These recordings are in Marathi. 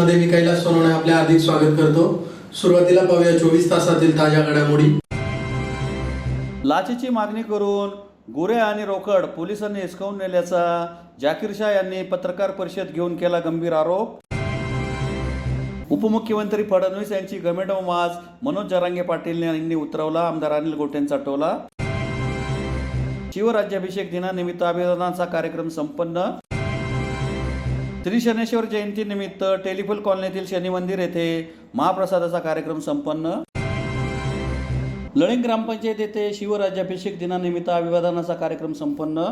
मध्ये मी कैलास सोनवणे आपले हार्दिक स्वागत करतो। सुरुवातीला पाहूया 24 तासातील ताज्या घडामोडी। लाचेची मागणी करून गुरे आणि रोकड पोलिसांनी हिसकावून नेल्याचा जाकीर शाह यांनी पत्रकार परिषद घेऊन केला गंभीर आरोप। उपमुख्यमंत्री फडणवीस यांची गमेटो माज मनोज जरांगे पाटील यांनी उतरवला आमदार अनिल गोटेंचा टोला। शिवराज्याभिषेक दिनानिमित्त अभिवादनाचा कार्यक्रम संपन्न। श्री शनेश्वर जयंती निमित्त टेलिफोन कॉलनीतील शनी मंदिर येथे महाप्रसादाचा कार्यक्रम संपन्न। लळिंग ग्रामपंचायत येथे शिवराज्याभिषेक दिनानिमित्त अभिवादनाचा कार्यक्रम संपन्न।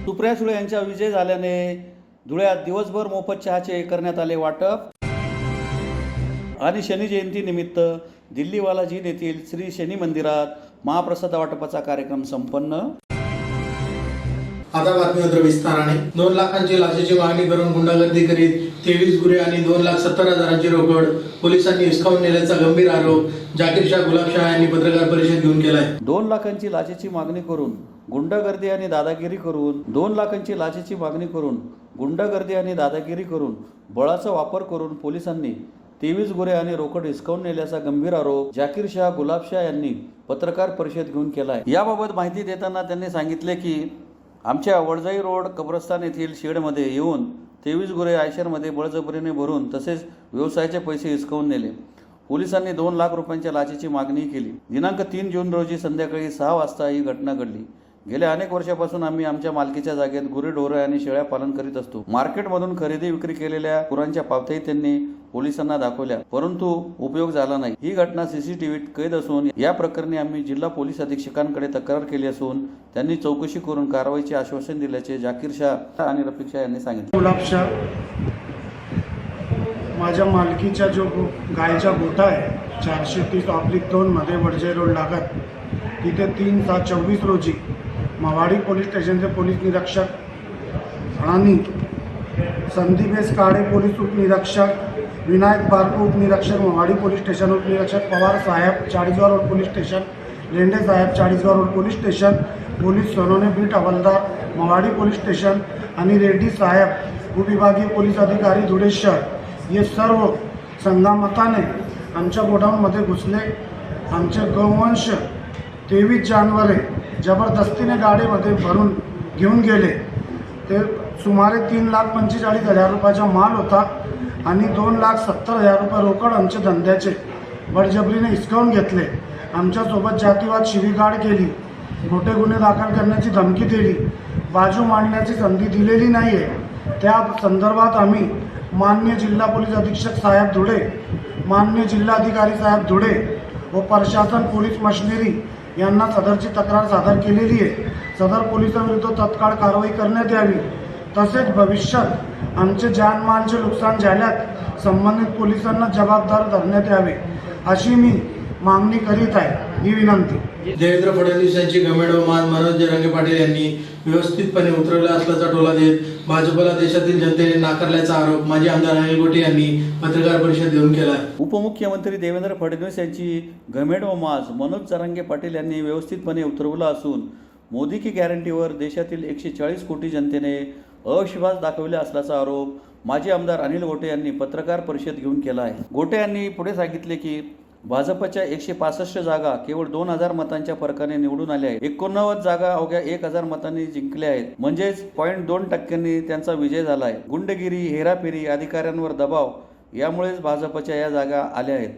सुप्रिया सुळे यांचा विजय झाल्याने धुळ्यात दिवसभर मोफत चहाचे करण्यात आले वाटप। आणि शनी जयंती निमित्त दिल्ली वालाजी येथील श्री शनी मंदिरात महाप्रसाद वाटपाचा कार्यक्रम संपन्न। आता बातमीपत्र विस्ताराने। 2 लाखांची लाचेची मागणी करून गुंडागर्दी करीत 23 गुरे आणि 2,70,000ची रोकड पोलिसांनी हिसकावून नेल्याचा गंभीर आरोप जाकीर शाह गुलाबशाह यांनी पत्रकार परिषद घेऊन केलाय। 2 लाखांची लाचेची मागणी करून गुंडागर्दी आणि दादागिरी करून 2 लाखांची लाचेची मागणी करून गुंडागर्दी आणि दादागिरी करून बळाचा वापर करून पोलिसांनी 23 गुरे आणि रोकड हिसकावून नेल्याचा गंभीर आरोप जाकीर शाह गुलाबशाह यांनी पत्रकार परिषद घेऊन केलाय। याबाबत माहिती देताना त्यांनी सांगितले की आमच्या वडजाई रोड कब्रस्तान येथील शेडमध्ये येऊन 23 गुरे आयशरमध्ये बळजबरीने भरून तसेच व्यवसायाचे पैसे हिसकावून नेले। पोलिसांनी 2 लाख रुपयांच्या लाचेची मागणी केली। दिनांक 3 जून रोजी संध्याकाळी 6 वाजता ही घटना घडली। गेल्या अनेक वर्षापासून आम्ही आमच्या मालकीच्या जागेत गुरेढोरे आणि शेळ्या पालन करीत असतो। मार्केटमधून खरेदी विक्री केलेल्या गुरांच्या पावत्याही त्यांनी पोलिसांना दाखवल्या, परंतु उपयोग झाला नाही। ही घटना सीसीटीव्हीत कैद असून या प्रकरणी आम्ही जिल्हा पोलीस अधीक्षकांकडे तक्रार केली असून त्यांनी चौकशी करून कारवाईचे आश्वासन दिल्याचे जाकीर शाह आणि रफिक शाह यांनी सांगितले। गुलाबशाह माझ्या मालकीच्या जो गायचा गोठा आहे 430/2 मध्ये वडजाई रोड लागत तिथे 3/7/24 रोजी मवाडी पोलीस स्टेशनचे पोलीस निरीक्षक आणि संदीप एस काळे पोलीस उपनिरीक्षक, विनायक बारको उपनिरीक्षक मवाडी पोलीस स्टेशन, उपनिरीक्षक पवार साहेब Chalisgaon road police station, Lende साहेब Chalisgaon road police station, police Sonawane beat हवालदार मवाडी पोलीस स्टेशन आणि रेड्डी साहेब उपविभागीय पोलीस अधिकारी धुळे शहर हे सर्व संघामताने आमच्या गोडाऊनमध्ये घुसले। आमचे गौवंश 23 जानेवारी जबरदस्तीने गाडीमध्ये भरून घेऊन गेले। ते सुमारे 3,45,000 रुपयाचा माल होता आणि 2,70,000 रुपये रोकड आमच्या धंद्याचे बळजबरीने हिसकावून घेतले। आमच्यासोबत जातीवाद शिवीगाळ केली, मोठे गुन्हे दाखल करण्याची धमकी दिली, बाजू मांडण्याची संधी दिलेली नाही आहे। त्या संदर्भात आम्ही माननीय जिल्हा पोलीस अधीक्षक साहेब धुळे, माननीय जिल्हाधिकारी साहेब धुळे व प्रशासन पोलीस मशिनरी यांना सदरची तक्रार सादर केलेली आहे। सदर पोलिसांविरुद्ध तत्काळ कारवाई करण्यात यावी, तसेच भविष्यात आमचे जानमालचे नुकसान झाल्यास संबंधित पोलिसांना जबाबदार धरण्यात यावे अशी मी मागणी करीत आहे। ही विनंती। देवेंद्र फडणवीस यांची गमेटो माज मनोज जरांगे पाटील यांनी व्यवस्थितपणे उतरवला असल्याचा टोला देत भाजपला देशातील जनतेने नाकारल्याचा आरोप माजी आमदार अनिल गोटे यांनी पत्रकार परिषद घेऊन केला। उपमुख्यमंत्री देवेंद्र फडणवीस यांची गमेटो माज मनोज जरांगे पाटील यांनी व्यवस्थितपणे उतरवला असून मोदी की गॅरंटीवर देशातील 140 कोटी जनतेने अविश्वास दाखविला असल्याचा आरोप माजी आमदार अनिल गोटे यांनी पत्रकार परिषद घेऊन केला आहे। गोटे यांनी पुढे सांगितले की भाजपच्या 165 जागा केवळ 2,000 मतांच्या फरकाने निवडून आल्या आहेत। 89 जागा अवघ्या 1,000 मतांनी जिंकल्या आहेत, म्हणजेच 0.2% त्यांचा विजय झाला आहे। गुंडगिरी, हेराफेरी, अधिकाऱ्यांवर दबाव यामुळेच भाजपच्या या जागा आल्या आहेत।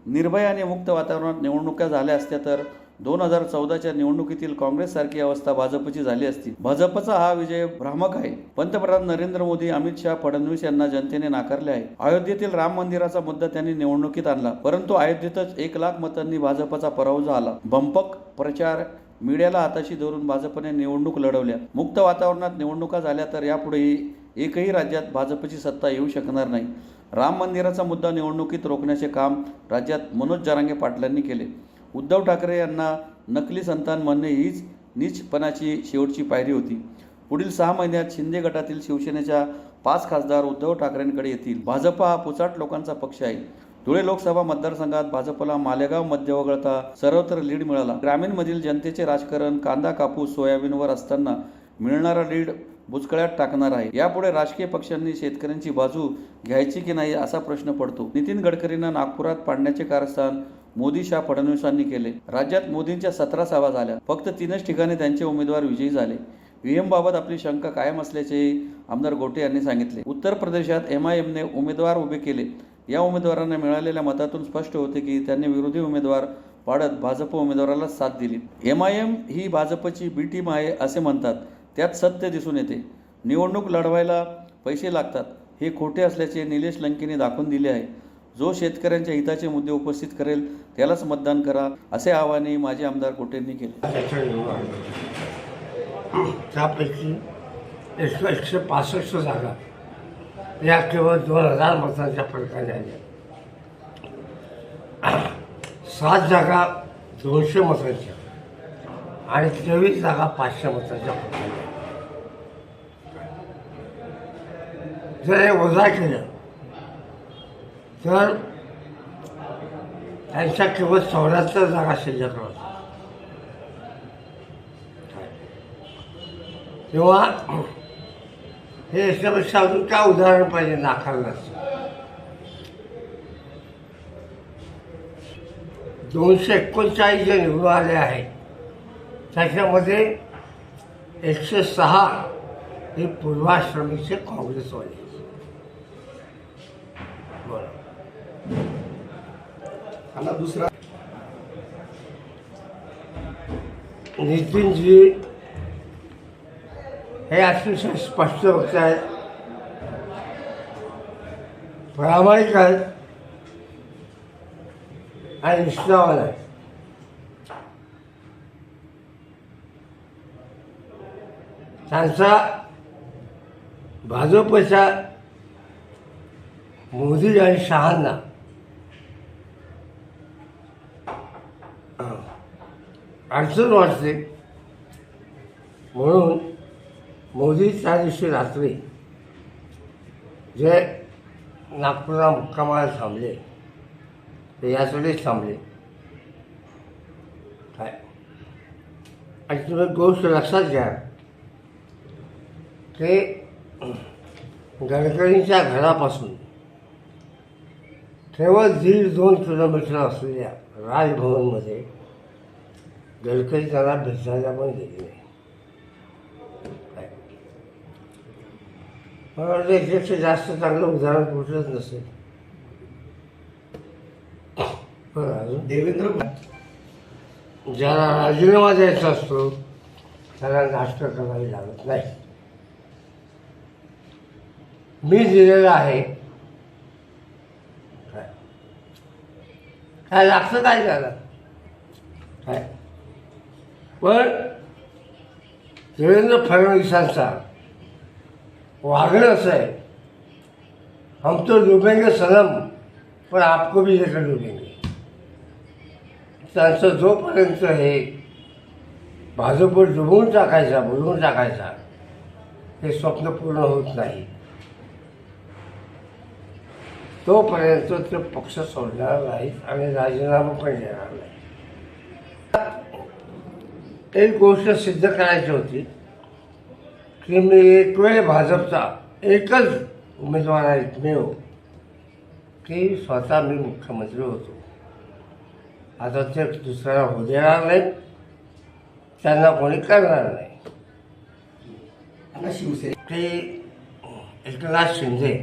निर्भय आणि मुक्त वातावरणात निवडणुका झाल्या असत्या तर 2014च्या निवडणुकीतील काँग्रेससारखी अवस्था भाजपची झाली असती। भाजपचा हा विजय भ्रामक आहे। पंतप्रधान नरेंद्र मोदी, अमित शाह, फडणवीस यांना जनतेने नाकारले आहे। अयोध्येतील राम मंदिराचा मुद्दा त्यांनी निवडणुकीत आणला, परंतु अयोध्येतच 1 लाख मतांनी भाजपचा पराभव झाला। बंपक प्रचार, मीडियाला हाताशी धरून भाजपने निवडणूक लढवल्या। मुक्त वातावरणात निवडणुका झाल्या तर यापुढेही एकही राज्यात भाजपची सत्ता येऊ शकणार नाही। राम मंदिराचा मुद्दा निवडणुकीत रोखण्याचे काम राज्यात मनोज जरांगे पाटलांनी केले। उद्धव ठाकरे यांना नकली संतान म्हणणे हीच नीचपणाची शेवटची पायरी होती। पुढील 6 महिन्यात शिंदे गटातील शिवसेनेच्या 5 खासदार उद्धव ठाकरेंकडे येतील। भाजप हा पुचाट लोकांचा पक्ष आहे। धुळे लोकसभा मतदारसंघात भाजपला मालेगाव मध्ये वगळता सर्वत्र लीड मिळाला। ग्रामीणमधील जनतेचे राजकारण कांदा, कापूस, सोयाबीनवर असताना मिळणारा लीड बुचकळ्यात टाकणार आहे. यापुढे राजकीय पक्षांनी शेतकऱ्यांची बाजू घ्यायची की नाही असा प्रश्न पडतो. नितीन गडकरींना नागपुरात पाडण्याचे कारस्थान मोदी शाह फडणवीसांनी केले. राज्यात मोदींच्या 17 सभा झाल्या. फक्त 3च ठिकाणी त्यांचे उमेदवार विजयी झाले. ईव्हीएम बाबत आपली शंका कायम असल्याचे आमदार गोटे यांनी सांगितले. उत्तर प्रदेशात MIMने उमेदवार उभे केले. या उमेदवारांना मिळालेल्या मतातून स्पष्ट होते की त्यांनी विरोधी उमेदवार पाडत भाजप उमेदवाराला साथ दिली. MIM ही भाजपची बी टीम आहे असे म्हणतात. त्यात सत्य दिसून येते. निवडणूक लढवायला पैसे लागतात हे खोटे असल्याचे निलेश लंकेने दाखवून दिले आहे. जो शेतकऱ्यांच्या हिताचे मुद्दे उपस्थित करेल त्यालाच मतदान करा असे आवाहनही माजी आमदार गोटेंनी केले. त्यापैकी 165 जागा या केवळ 2000 मतांच्या फरकाने आल्या. 7 जागा 200 मतांच्या आणि 23 जागा 500 मतांच्या फरकाने. जर हे वजा केलं तर त्यांच्या केवळ 74 जागा शिल्लक राहतात. तेव्हा हे याच्यापेक्षा अजून काय उदाहरण पाहिजे नाकारण्याचं. 239 जे निवडून आले आहेत त्याच्यामध्ये 106 हे पूर्वाश्रमीचे काँग्रेसवाले. बरं, आता दुसरा नितीनजी हे अतिशय स्पष्ट वक्ते आहेत, प्रामाणिक आहेत आणि निष्ठावान आहेत. त्यांचा भाजपच्या मोदी आणि शहांना अडचण वाटते म्हणून मोदी त्या दिवशी रात्री जे नागपूरला मुक्कामाला थांबले ते यासाठीच थांबले. काय आणि तुम्ही गोष्ट लक्षात घ्या की गडकरींच्या घरापासून केवळ 1.5-2 किलोमीटर असलेल्या राजभवनमध्ये गडकरी त्यांना भेटायला पण गेले नाही. मला वाटतं याच्यापेक्षा जास्त चांगलं उदाहरण कुठलंच नसेल. बरं, अजून ज्याला राजीनामा द्यायचा असतो त्याला नाटकं करावी लागत नाही. मी दिलेलं आहे. काय लागतं काय झालं काय. पण देवेंद्र फडणवीसांचा वागणं असं आहे, हम तो डुबेंगे सनम पण आपको भी लेकर डुबेंगे. त्यांचं जोपर्यंत हे भाजपवर डुबवून टाकायचा बुडवून टाकायचा हे स्वप्न पूर्ण होत नाही तोपर्यंत ते पक्ष सोडणार नाहीत आणि राजीनामा पण देणार नाही. एक गोष्ट सिद्ध करायची होती की मी एक वेळ भाजपचा एकच उमेदवार आहे एकमेव की स्वतः मी मुख्यमंत्री होतो. आता ते दुसऱ्याला होऊ देणार नाही, त्यांना कोणी करणार नाही. ते एकनाथ शिंदे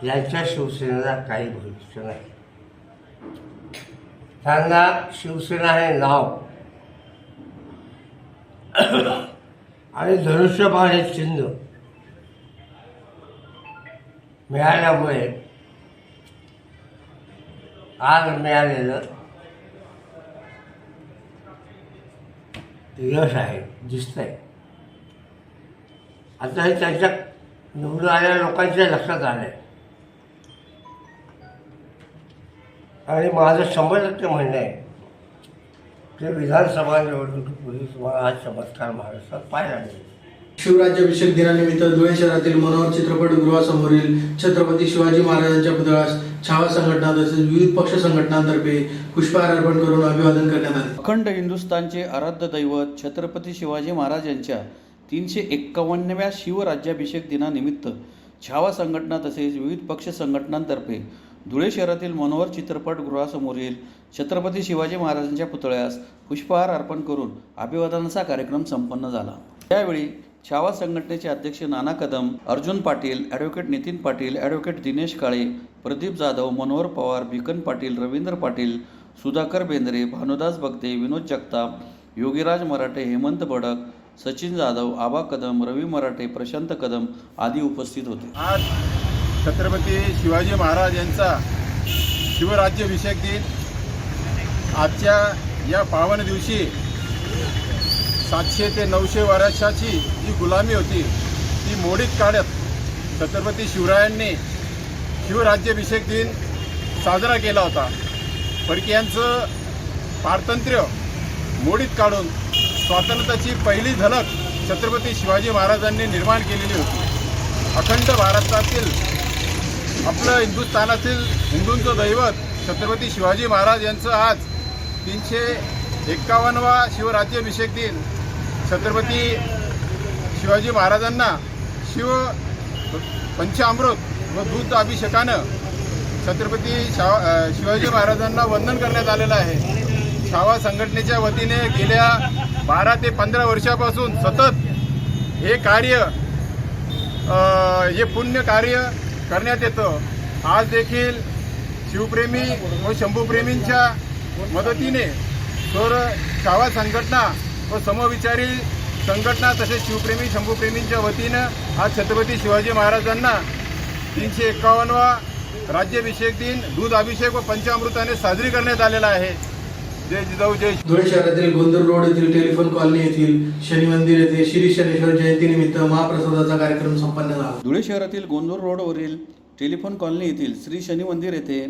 यांच्या शिवसेनेला काही भविष्य नाही. त्यांना शिवसेना हे नाव आणि धनुष्यबाण हे चिन्ह मिळाल्यामुळे आज मिळालेलं यश आहे दिसतंय. आता हे त्यांच्या निवडून आलेल्या लोकांच्या लक्षात आलं आहे आणि माझं 100% म्हणणं आहे की विधानसभा निवडणुकीपूर्वी तुम्हाला हा चमत्कार महाराष्ट्रात पाहायला मिळेल. शिवराज्याभिषेक दिनानिमित्त धुळे शहरातील मनोहर चित्रपटगृहासमोरील छत्रपती शिवाजी महाराजांच्या पुतळ्यास छावा संघटना तसेच विविध पक्ष संघटनांतर्फे पुष्पहार अर्पण करून अभिवादन करण्यात आले. अखंड हिंदुस्थानचे आराध्य दैवत छत्रपती शिवाजी महाराज यांच्या 351व्या शिवराज्याभिषेक दिनानिमित्त छावा संघटना तसेच विविध पक्ष संघटनांतर्फे धुळे शहरातील मनोहर चित्रपटगृहासमोरील छत्रपती शिवाजी महाराजांच्या पुतळ्यास पुष्पहार अर्पण करून अभिवादनाचा कार्यक्रम संपन्न झाला। त्यावेळी छावा संघटनेचे अध्यक्ष नाना कदम, अर्जुन पाटील, ॲडव्होकेट नितीन पाटील, ॲडव्होकेट दिनेश काळे, प्रदीप जाधव, मनोहर पवार, भिकन पाटील, रवींद्र पाटील, सुधाकर बेंद्रे, भानुदास बगदे, विनोद जगताप, योगीराज मराठे, हेमंत बडक, सचिन जाधव, आबा कदम, रवी मराठे, प्रशांत कदम आदी उपस्थित होते। आज छत्रपती शिवाजी महाराज यांचा शिवराज्याभिषेक दिन। आजच्या या पावन दिवशी 700 ते 900 वर्षाची जी गुलामी होती ती मोडीत काढत छत्रपती शिवरायांनी शिवराज्याभिषेक दिन साजरा केला होता। परकीयांचं पारतंत्र्य मोडीत काढून स्वातंत्र्याची पहिली झलक छत्रपती शिवाजी महाराजांनी निर्माण केलेली होती। अखंड भारतातील आपलं हिंदुस्थानातील हिंदूंचं दैवत छत्रपती शिवाजी महाराज यांचं आज 351वा शिवराज्याभिषेक दिन छत्रपती शिवाजी महाराजांना पंचामृत व दूध अभिषेकानं छत्रपती शिवाजी महाराजांना वंदन करण्यात आलेलं आहे। छावा संघटनेच्या वतीने गेल्या 12 ते 15 वर्षापासून सतत हे कार्य हे पुण्य कार्य करण्यात येतं। आज देखील शिवप्रेमी व शंभूप्रेमींच्या मदतीने छावा संघटना व समविचारी संघटना तसेच शिवप्रेमी शंभूप्रेमींच्या वतीनं आज छत्रपती शिवाजी महाराजांना 351वा राज्याभिषेक दिन दूध अभिषेक व पंचामृताने साजरी करण्यात आलेला आहे। जय जिजाऊ जय। धुळे शहरातील गोंदूर रोड येथील टेलिफोन कॉलनी येथील शनी मंदिर येथे श्री शनेश्वर जयंतीनिमित्त महाप्रसादाचा कार्यक्रम संपन्न झाला। धुळे शहरातील गोंदूर रोडवरील टेलिफोन कॉलनी येथील श्री शनी मंदिर येथे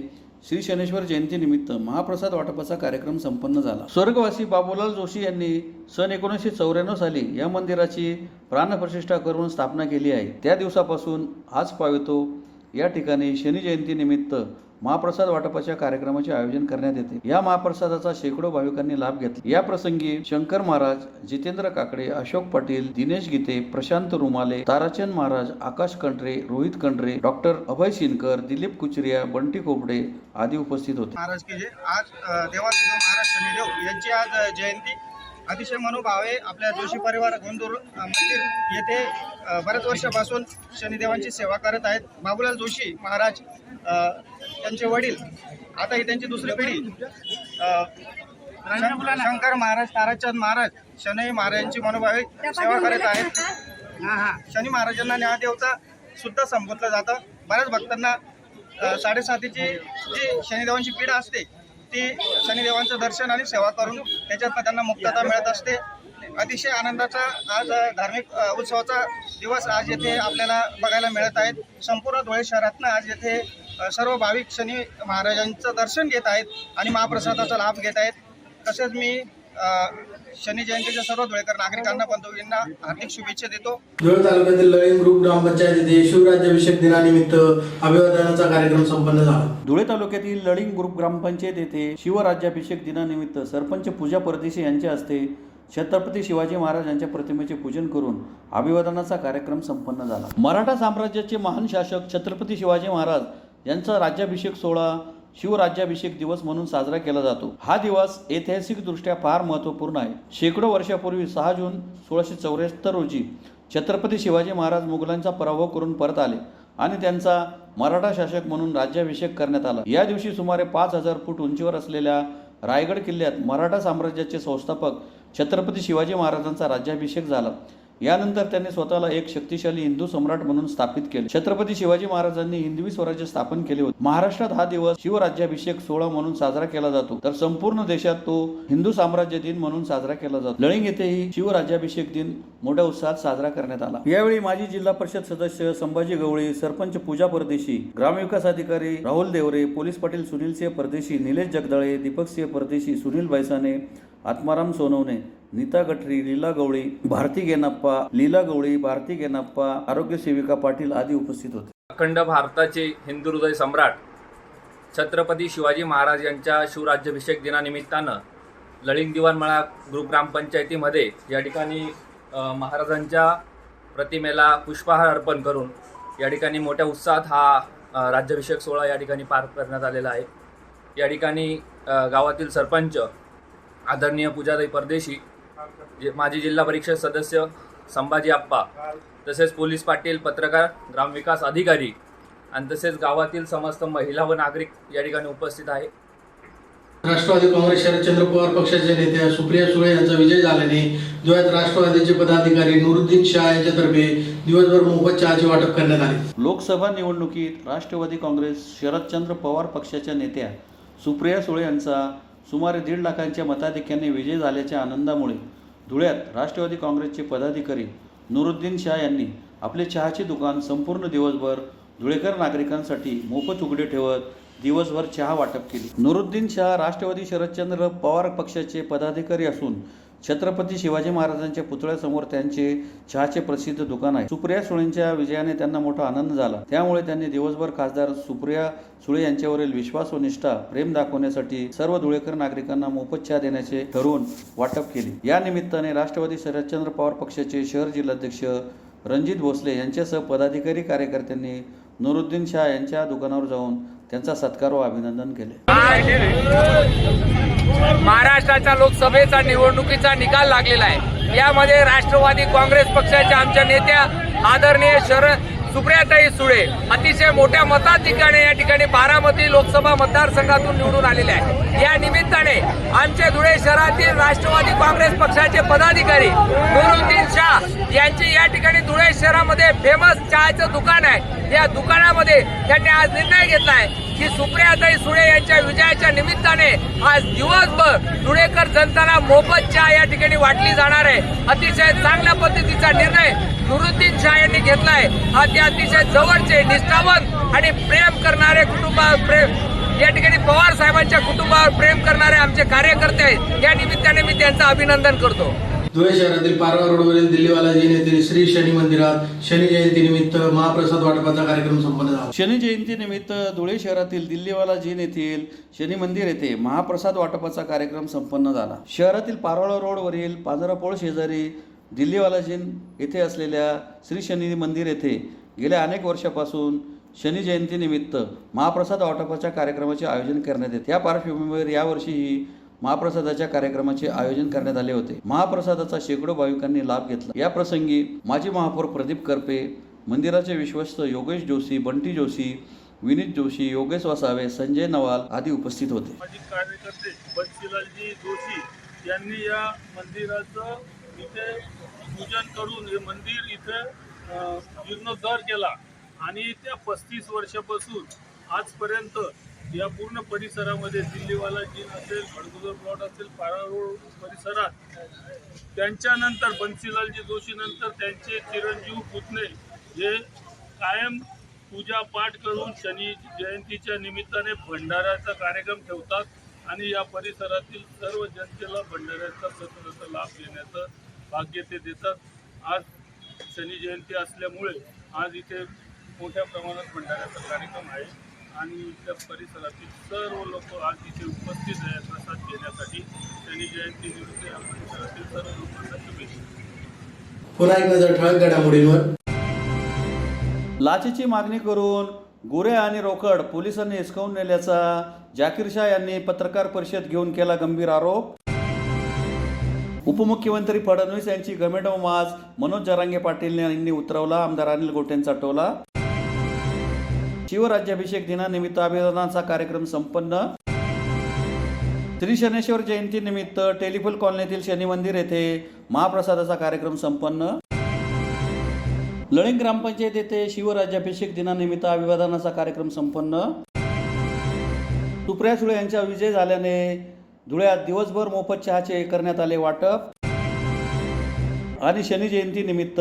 श्री शनेश्वर जयंतीनिमित्त महाप्रसाद वाटपाचा कार्यक्रम संपन्न झाला। स्वर्गवासी बाबूलाल जोशी यांनी सन 1994 साली या मंदिराची प्राणप्रतिष्ठा करून स्थापना केली आहे। त्या दिवसापासून आज पावेतो या ठिकाणी शनी जयंतीनिमित्त महाप्रसाद वाटपाच्या कार्यक्रमाचे आयोजन करण्यात येते। या महाप्रसादाचा शेकडो भाविकांनी लाभ घेतला। या प्रसंगी शंकर महाराज, जितेंद्र काकडे, अशोक पाटील, दिनेश गीते, प्रशांत रुमाले, ताराचंद महाराज, आकाश कंट्रे, रोहित कंट्रे, डॉक्टर अभय सिनकर, दिलीप कुचरिया, बंटी कोपडे आदी उपस्थित होते। महाराज के जे आज देवाचे महाराज शनिदेव यांची आज जयंती अतिशय मनोभाव आहे। आपल्या जोशी परिवार गोंदूर मंदिर येथे बऱ्याच वर्षापासून शनिदेवांची सेवा करत आहेत। बाबूलाल जोशी महाराज त्यांचे वडील, आता ही त्यांची दुसरी पिढी, शंकर महाराज, ताराचंद महाराज, शनी महाराजांची मनोभावे सेवा करत आहेत। शनी महाराजांना न्यायदेवता सुद्धा संबोधलं जातं। बऱ्याच भक्तांना 7:30ची जी शनिदेवांची पीडा असते ती शनिदेवांचं दर्शन आणि सेवा करून त्याच्यात त्यांना मुक्तता मिळत असते। अतिशय आनंदाचा आज धार्मिक उत्सवाचा दिवस आज येथे आपल्याला बघायला मिळत आहेत। संपूर्ण धुळे शहरातनं आज येथे सर्व भाविक शनी महाराजांचं दर्शन घेत आहेत आणि महाप्रसादाचा लाभ घेत आहेत। तसेच मी शनी जयंतीच्या सर्व धुळेकर नागरिकांना बंधूंना हार्दिक शुभेच्छा देतो। धुळे तालुक्यातील लळिंग ग्रुप ग्रामपंचायत येथे शिवराज्याभिषेक दिनानिमित्त अभिवादनाचा कार्यक्रम संपन्न झाला। धुळे तालुक्यातील लळिंग ग्रुप ग्रामपंचायत येथे शिवराज्याभिषेक दिनानिमित्त सरपंच पूजा परदेशी यांच्या हस्ते छत्रपती शिवाजी महाराज यांच्या प्रतिमेचे पूजन करून अभिवादनाचा कार्यक्रम संपन्न झाला। मराठा साम्राज्याचे महान शासक छत्रपती शिवाजी महाराज यांचा राज्याभिषेक सोहळा शिवराज्याभिषेक दिवस म्हणून साजरा केला जातो। हा दिवस ऐतिहासिकदृष्ट्या फार महत्त्वपूर्ण आहे। शेकडो वर्षापूर्वी 6 जून 1674 रोजी छत्रपती शिवाजी महाराज मुघलांचा पराभव करून परत आले आणि त्यांचा मराठा शासक म्हणून राज्याभिषेक करण्यात आला। या दिवशी सुमारे 5000 फूट उंचीवर असलेल्या रायगड किल्ल्यात मराठा साम्राज्याचे संस्थापक छत्रपती शिवाजी महाराजांचा राज्याभिषेक झाला। यानंतर त्यांनी स्वतःला एक शक्तिशाली हिंदू सम्राट म्हणून स्थापित केले। छत्रपती शिवाजी महाराजांनी हिंदवी स्वराज्य स्थापन केले होते। महाराष्ट्रात हा दिवस शिवराज्याभिषेक सोहळा म्हणून साजरा केला जातो, तर संपूर्ण देशात तो हिंदू साम्राज्य दिन म्हणून साजरा केला जातो। लळिंग येथेही शिवराज्याभिषेक दिन मोठ्या उत्साहात साजरा करण्यात आला। यावेळी माजी जिल्हा परिषद सदस्य संभाजी गवळी, सरपंच पूजा परदेशी, ग्रामविकास अधिकारी राहुल देवरे, पोलीस पाटील सुनील सिंह परदेशी, निलेश जगदाळे, दीपक सिंह परदेशी, सुनील बैसाने, आत्माराम सोनवणे, नीता गटरी, लीला गवळी, भारती गेनाप्पा, लीला गवळी, भारती गेनाप्पा, आरोग्य सेविका पाटील आदी उपस्थित होते। अखंड भारताचे हिंदू हृदय सम्राट छत्रपती शिवाजी महाराज यांच्या शिवराज्याभिषेक दिनानिमित्तानं लळिंग दिवाणमाळा ग्रुप ग्रामपंचायतीमध्ये या ठिकाणी महाराजांच्या प्रतिमेला पुष्पहार अर्पण करून या ठिकाणी मोठ्या उत्साहात हा राज्याभिषेक सोहळा या ठिकाणी पार करण्यात आलेला आहे. या ठिकाणी गावातील सरपंच आदरणीय पूजाताई परदेशी, माजी जिल्हा परिषद सदस्य संभाजी आप्पा, तसेच पोलीस पाटील, पत्रकार, ग्रामविकास अधिकारी आणि तसेच गावातील समस्त महिला व नागरिक या ठिकाणी उपस्थित आहे. राष्ट्रवादी काँग्रेस शरदचंद्र पवार पक्षाच्या नेत्या सुप्रिया सुळे यांचा विजय झाल्याने धुळ्यात राष्ट्रवादीचे पदाधिकारी नुरुद्दीन शाह यांच्यातर्फे दिवसभर मोफत चहाचे वाटप करण्यात आले. लोकसभा निवडणुकीत राष्ट्रवादी काँग्रेस शरदचंद्र पवार पक्षाच्या नेत्या सुप्रिया सुळे यांचा सुमारे 1.5 लाखांच्या मताधिक्याने विजय झाल्याच्या आनंदामुळे धुळ्यात राष्ट्रवादी काँग्रेसचे पदाधिकारी नुरुद्दीन शाह यांनी आपले चहाचे दुकान संपूर्ण दिवसभर धुळेकर नागरिकांसाठी मोफत उघडे ठेवत दिवसभर चहा वाटप केली. नुरुद्दीन शाह राष्ट्रवादी शरदचंद्र पवार पक्षाचे पदाधिकारी असून छत्रपती शिवाजी महाराजांच्या पुतळ्यासमोर त्यांचे चहाचे प्रसिद्ध दुकान आहे. सुप्रिया सुळेंच्या विजयाने त्यांना मोठा आनंद झाला. त्यामुळे त्यांनी दिवसभर खासदार सुप्रिया सुळे यांच्यावरील विश्वास व निष्ठा प्रेम दाखवण्यासाठी सर्व धुळेकर नागरिकांना मोफत चहा देण्याचे ठरवून वाटप केले. या निमित्ताने राष्ट्रवादी शरदचंद्र पवार पक्षाचे शहर जिल्हाध्यक्ष रणजित भोसले यांच्यासह पदाधिकारी कार्यकर्त्यांनी नुरुद्दीन शाह यांच्या दुकानावर जाऊन त्यांचा सत्कार व अभिनंदन केले. महाराष्ट्राच्या लोकसभेचा निवडणुकीचा निकाल लागलेला आहे. यामध्ये राष्ट्रवादी काँग्रेस पक्षाच्या आमच्या नेत्या आदरणीय सुप्रियाताई सुळे अतिशय मोठ्या मताधिक्याने या ठिकाणी बारामती लोकसभा मतदारसंघातून निवडून आलेले आहे. या निमित्ताने आमचे धुळे शहरातील राष्ट्रवादी काँग्रेस पक्षाचे पदाधिकारी नुरुद्दीन शाह यांची या ठिकाणी धुळे शहरामध्ये फेमस चहाचं दुकान आहे. या दुकानामध्ये त्यांनी आज निर्णय घेतला आहे की सुप्रियाताई सुळे यांच्या विजयाच्या निमित्ताने आज दिवसभर धुळेकर जनताला मोफत चहा या ठिकाणी वाटली जाणार आहे. अतिशय चांगल्या पद्धतीचा निर्णय नुरुद्दीन शाह यांनी घेतला आहे. हा ते अतिशय जवळचे, निष्ठावंत आणि प्रेम करणारे या ठिकाणी पवार साहेबांच्या कुटुंबावर प्रेम करणारे आमचे कार्यकर्ते आहेत. या निमित्ताने मी त्यांचं अभिनंदन करतो. धुळे शहरातील पारवा रोडवरील दिल्लीवालाजी येथील श्री शनी मंदिरात शनी जयंतीनिमित्त महाप्रसाद वाटपाचा कार्यक्रम संपन्न झाला. शनी जयंतीनिमित्त धुळे शहरातील दिल्लीवाला जीन येथील शनी मंदिर येथे महाप्रसाद वाटपाचा कार्यक्रम संपन्न झाला. शहरातील पारोळा रोडवरील पांजरापोळ शेजारी दिल्लीवाला जीन येथे असलेल्या श्री शनी मंदिर येथे गेल्या अनेक वर्षापासून शनी जयंतीनिमित्त महाप्रसाद वाटपाच्या कार्यक्रमाचे आयोजन करण्यात येते. या पार्श्वभूमीवर यावर्षीही महाप्रसादाच्या कार्यक्रमाचे आयोजन करण्यात आले होते. महाप्रसादाचा शेकडो भाविकांनी लाभ घेतला. या प्रसंगी माजी महापौर प्रदीप करपे, मंदिराचे विश्वस्त योगेश जोशी, बंटी जोशी, विनीत जोशी, योगेश वसावे, संजय नवाल आदी उपस्थित होते. सामाजिक कार्यकर्ते बंसीलालजी जोशी यांनी या मंदिराचं इथे पूजन करून हे मंदिर इथे जीर्णोद्धार केला आणि त्या 35 वर्षापासून आजपर्यंत या पूर्ण परिसरामध्ये दिल्लीवाला जीन असेल, भडगुजर प्लॉट असेल, पारा रोड परिसरात त्यांच्यानंतर बंसीलालजी जोशीनंतर त्यांचे चिरंजीव पुतणे हे कायम पूजा पाठ करून शनी जयंतीच्या निमित्ताने भंडाऱ्याचा कार्यक्रम ठेवतात आणि या परिसरातील सर्व जनतेला भंडाऱ्याचा सतत लाभ घेण्याचं भाग्य ते देतात. आज शनी जयंती असल्यामुळे आज इथे मोठ्या प्रमाणात भंडाऱ्याचा कार्यक्रम आहे आणि त्या परिसरातील सर्व लोक आज इथे उपस्थित आहे प्रसाद घेण्यासाठी. शनी जयंती निमित्त या परिसरातील सर्व लोकांना शुभेच्छा. पुन्हा एक नजर ठळक घडामोडींवर. लाचेची मागणी करून गुरे आणि रोकड पोलिसांनी हिसकावून नेल्याचा जाकीर शाह यांनी पत्रकार परिषद घेऊन केला गंभीर आरोप. उपमुख्यमंत्री फडणवीस यांची गमेटो माज मनोज जरांगे पाटील यांनी उतरवला. आमदार अनिल गोटेंचा टोला. शिवराज्याभिषेक दिनानिमित्त अभिवादनाचा कार्यक्रम संपन्न. श्री शनेश्वर जयंतीनिमित्त टेलिफोन कॉलनीतील शनी मंदिर येथे महाप्रसादाचा कार्यक्रम संपन्न. लळिंग ग्रामपंचायत येथे शिवराज्याभिषेक दिनानिमित्त अभिवादनाचा कार्यक्रम संपन्न. सुप्रिया सुळे यांचा विजय झाल्याने धुळ्यात दिवसभर मोफत चहाचे करण्यात आले वाटप. आणि शनी जयंतीनिमित्त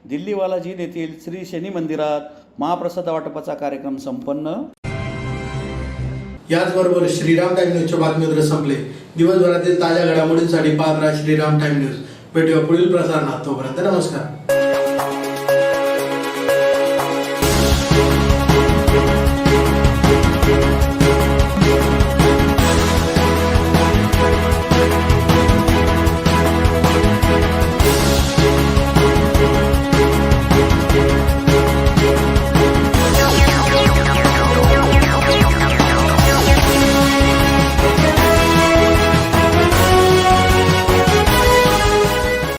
दिल्लीवाला जीन येथील श्री शनी मंदिरात महाप्रसाद वाटपाचा कार्यक्रम संपन्न. याचबरोबर श्रीराम टाइम न्यूजच्या बातमीपत्र संपले. दिवसभरातील ताज्या घडामोडींसाठी पाहत राहा श्रीराम टाइम न्यूज. भेटूया पुढील प्रसारणात. तोपर्यंत नमस्कार.